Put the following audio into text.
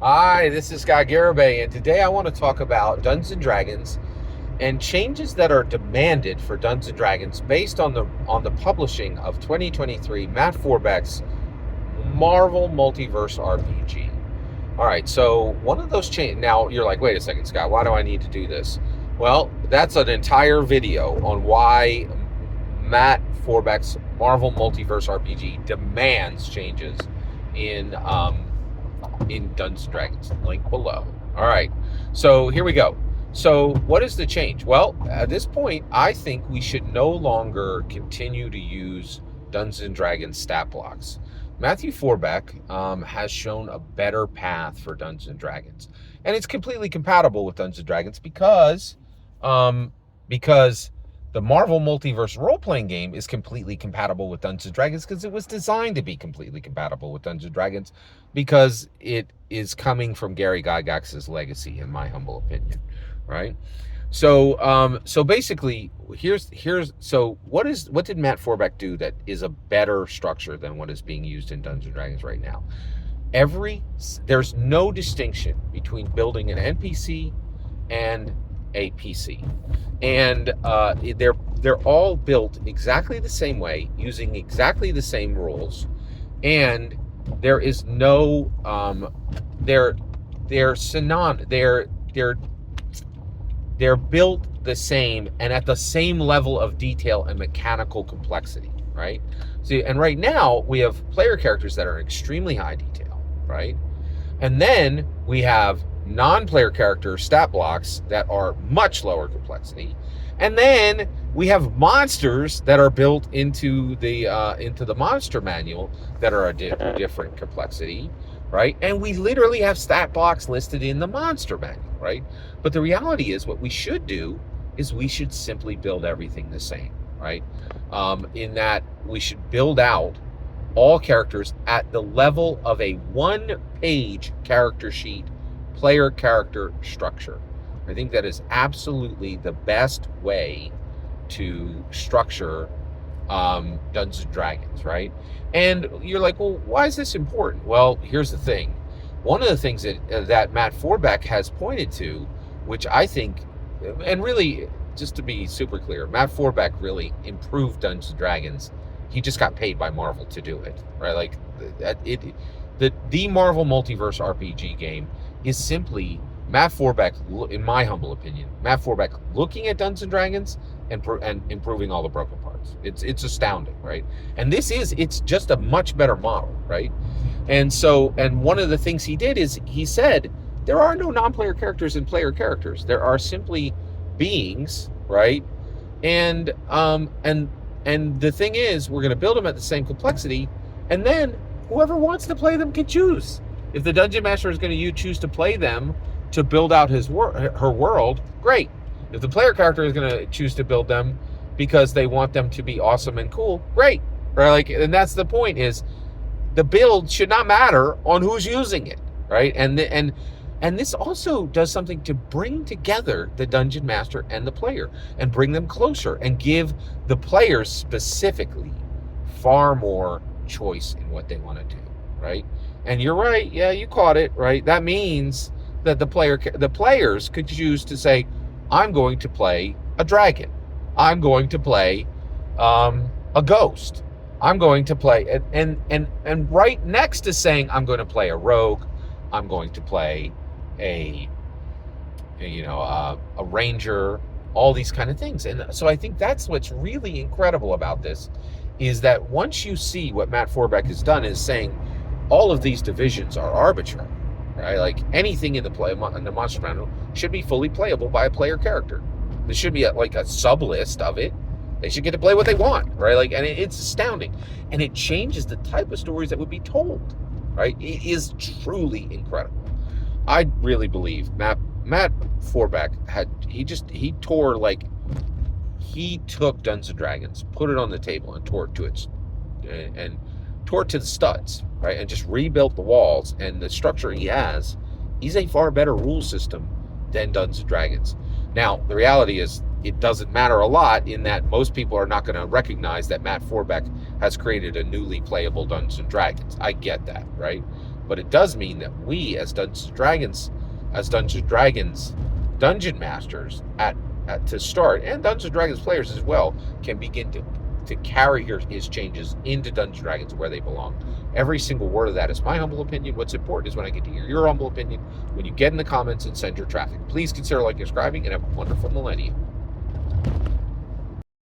Hi, this is Scott Garibay, and today I want to talk about Dungeons and Dragons and changes that are demanded for Dungeons and Dragons based on the publishing of 2023 Matt Forbeck's Marvel Multiverse RPG. All right, so one of those changes. Now you're like, wait a second, Scott, why do I need to do this? Well, that's an entire video on why Matt Forbeck's Marvel Multiverse RPG demands changes in Dungeons and Dragons. Link below. All right, so here we go. So what is the change? Well, at this point, I think we should no longer continue to use Dungeons and Dragons stat blocks. Matthew Forbeck has shown a better path for Dungeons and Dragons, and it's completely compatible with Dungeons and Dragons because the Marvel Multiverse role-playing game is completely compatible with Dungeons & Dragons because it was designed to be completely compatible with Dungeons & Dragons because it is coming from Gary Gygax's legacy, in my humble opinion, right? So basically, what did Matt Forbeck do that is a better structure than what is being used in Dungeons & Dragons right now? There's no distinction between building an NPC and a PC, and they're all built exactly the same way, using exactly the same rules, and there is no they're built the same and at the same level of detail and mechanical complexity, right? See, and right now we have player characters that are extremely high detail, right? And then we have non-player character stat blocks that are much lower complexity, and then we have monsters that are built into the monster manual that are a different complexity, right? And we literally have stat blocks listed in the monster manual, right? But the reality is, what we should do is we should simply build everything the same, right? In that we should build out all characters at the level of a one-page character sheet player character structure. I think that is absolutely the best way to structure Dungeons and Dragons, right? And you're like, well, why is this important? Well, here's the thing. One of the things that Matt Forbeck has pointed to, which I think, and really, just to be super clear, Matt Forbeck really improved Dungeons and Dragons. He just got paid by Marvel to do it, right? Like the Marvel Multiverse RPG game is simply Matt Forbeck, in my humble opinion, Matt Forbeck looking at Dungeons and Dragons and improving all the broken parts. It's astounding, right? And it's just a much better model, right? And one of the things he did is he said there are no non-player characters and player characters. There are simply beings, right? And the thing is, we're going to build them at the same complexity, and then whoever wants to play them can choose. If the Dungeon Master is going to choose to play them to build out her world, great. If the player character is going to choose to build them because they want them to be awesome and cool, great. Right? And that's the point, is the build should not matter on who's using it, right? And this also does something to bring together the Dungeon Master and the player and bring them closer and give the players specifically far more choice in what they want to do, right? And you're right, yeah, you caught it, right? That means that the players could choose to say, I'm going to play a dragon. I'm going to play a ghost. I'm going to play, and right next to saying I'm going to play a rogue, I'm going to play a ranger, all these kind of things. And so I think that's what's really incredible about this, is that once you see what Matt Forbeck has done, is saying all of these divisions are arbitrary, right? Like anything in the monster manual should be fully playable by a player character. There should be like a sub list of it. They should get to play what they want, right? Like, and it's astounding, and it changes the type of stories that would be told, right? It is truly incredible. I really believe Matt Forbeck he took Dungeons and Dragons, put it on the table, and tore it to the studs, right? And just rebuilt the walls, and the structure he has is a far better rule system than Dungeons and Dragons. Now, the reality is, it doesn't matter a lot, in that most people are not going to recognize that Matt Forbeck has created a newly playable Dungeons and Dragons. I get that, right? But it does mean that we, as Dungeons and Dragons dungeon masters at to start, and Dungeons and Dragons players as well, can begin to carry his changes into Dungeons and Dragons where they belong. Every single word of that is my humble opinion. What's important is when I get to hear your humble opinion, when you get in the comments and send your traffic. Please consider liking and subscribing, and have a wonderful millennium.